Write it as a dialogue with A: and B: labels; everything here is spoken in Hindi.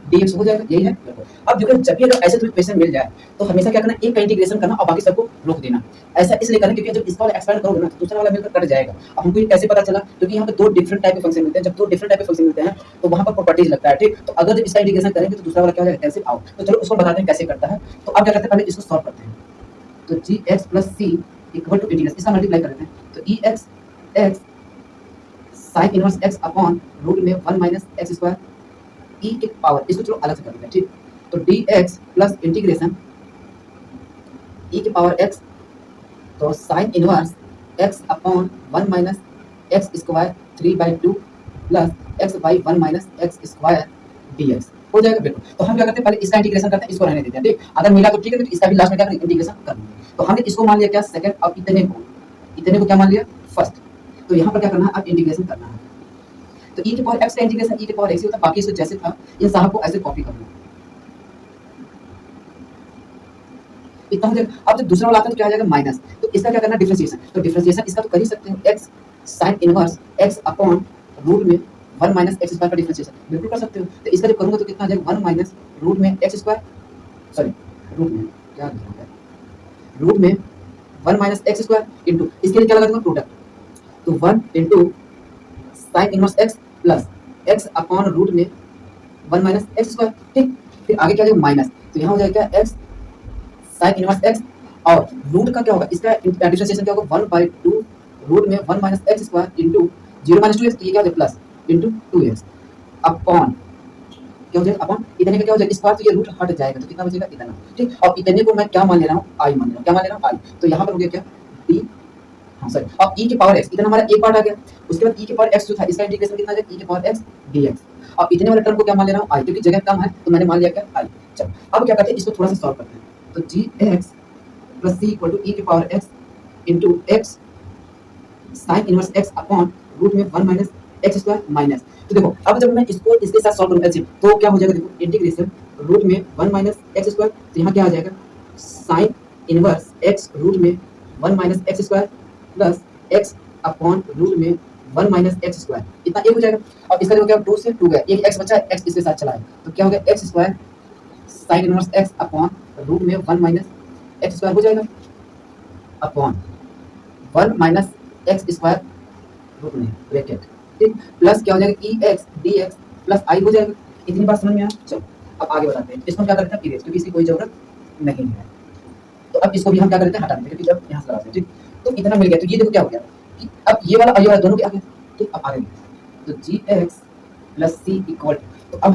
A: dx हो जाएगा, यही है। अब देखो जब भी अगर ऐसे तुम्हें क्वेश्चन मिल जाए तो हमेशा क्या करना, एक का इंटीग्रेशन करना और बाकी सबको रोक देना। ऐसा इसलिए करना क्योंकि जब इसका वाला एक्सपेंड करोगे ना तो दूसरा वाला मिलकर कट जाएगा। अब हमको ये कैसे पता चला, क्योंकि यहाँ पे दो डिफरेंट टाइप के फंक्शन मिलते हैं। जब दो डिफरेंट टाइप के फंक्शन मिलते हैं तो वहाँ पर प्रॉपर्टीज लगता है, ठीक। तो अगर जब इसका इंटीग्रेशन करेंगे तो दूसरा वाला क्या हो जाएगा, कैंसिल आउट। तो चलो उसको बताते हैं कैसे करता है। तो अब क्या करते हैं, पहले इसको सॉल्व करते हैं। तो G X plus C equal to integration, इसका मल्टीप्लाई कर देते हैं। तो E X X sine inverse x upon root में 1 माइनस एक्स स्क्वायर ई के पावर, इसको चलो अलग से कर देते हैं, ठीक। तो डी एक्स प्लस इंटीग्रेशन ई के पावर एक्स, तो sign inverse x upon 1 minus x square 3/2 plus x by 1 minus x square dx हो जाएगा, बिल्कुल। तो हम क्या करते हैं, पहले इसका इंटीग्रेशन करते हैं, इसको रहने देते हैं, ठीक। अगर मिला तो ठीक है, तो इसका भी लास्ट में क्या करेंगे, इंटीग्रेशन कर देंगे। तो हमने इसको मान लिया क्या, सेकंड। अब इतने को क्या मान लिया, फर्स्ट। तो यहाँ पर क्या करना है, अब इंटीग्रेशन करना है। तो ई के पावर एक्स का इंटीग्रेशन ई के पावर एक्स ही होता है, बाकी इसको जैसे था इन साहब को ऐसे कॉपी करना। इतना हो जाएगा। अब जब दूसरा वाला आता है तो क्या आ जाएगा, माइनस। तो इसका क्या करना, डिफरेंशिएशन। तो डिफरेंशिएशन इसका तो कर ही सकते हो, x sine inverse x upon root में 1 माइनस एक्स स्क्वायर का डिफरेंशिएशन बिल्कुल कर सकते हो। तो इसका जब करूंगा तो कितना आ जाएगा, 1 माइनस रूट में एक्स स्क्वायर, सॉरी रूट में क्या लिखा है, रूट में 1 माइनस एक्स स्क्वायर इंटू, इसके लिए क्या लगा दूंगा, प्रोडक्ट। तो 1 into sine inverse x plus x upon root में 1 माइनस एक्स स्क्वायर, ठीक। फिर आगे क्या आ जाएगा, माइनस। तो यहाँ हो जाएगा एक्स साइन इनवर्स एक्स और रूट का क्या होगा, इसका डिफरेंशिएशन क्या होगा, 1/2 रूट में 1 minus x square into 0 minus 2x, तो ये क्या हो जाएगा, प्लस इंटू 2x अपॉन क्या हो जाएगा, अपॉन इतने का क्या हो जाएगा, इस बार तो ये रूट हट जाएगा तो कितना बचेगा, इतना, ठीक। और इतने को मैं क्या मान ले रहा हूँ, आई मान ले रहा हूँ, क्या मान ले रहा हूँ, आई। तो यहाँ पर हो गया क्या, डी, हाँ सॉरी, अब e के पावर x, इतना हमारा एक पार्ट आ गया। उसके बाद e के पावर x जो था इसका इंटीग्रेशन कितना आ जाएगा, e के पावर x dx। अब इतने वाले टर्म को क्या मान ले रहा हूँ, i, क्योंकि जगह कम है तो मैंने मान लिया क्या, i। चलो अब क्या करते हैं, इसको थोड़ा सा सॉल्व करते हैं। तो gx plus c equal to e के power x into x sine inverse x upon root में 1 माइनस एक्स स्क्वायर माइनस। तो देखो अब जब मैं इसको इसके साथ सॉल्व करूंगा एलसीएम तो क्या हो जाएगा, देखो इंटीग्रेशन रूट में 1 माइनस एक्स स्क्वायर, तो यहाँ क्या आ जाएगा, साइन इनवर्स x रूट में 1 minus x square plus x upon root में 1 माइनस एक्स स्क्वायर, इतना एक हो जाएगा। अब इसका देखो क्या, 2 से 2 गया, एक x बचा, x इसके साथ चला है, तो क्या हो गया, x square sine inverse x upon root में 1 माइनस एक्स स्क्वायर हो जाएगा upon 1 minus x square root में ब्रैकेट, ठीक, प्लस क्या हो जाएगा, e x d x plus I हो जाएगा। इतनी बात समझ में आया। चलो अब आगे बताते हैं, इसको क्या करते हैं, इरेज, क्योंकि इसकी कोई जरूरत नहीं है। तो अब इसको भी हम क्या करते हैं, हटा देते हैं, क्योंकि जब यहाँ से लगाते हैं, ठीक। तो इतना मिल गया, तो ये देखो क्या हो गया कि अब ये वाला और ये वाला दोनों के आ गए, ठीक। अब आगे तो G X plus C equal, तो अब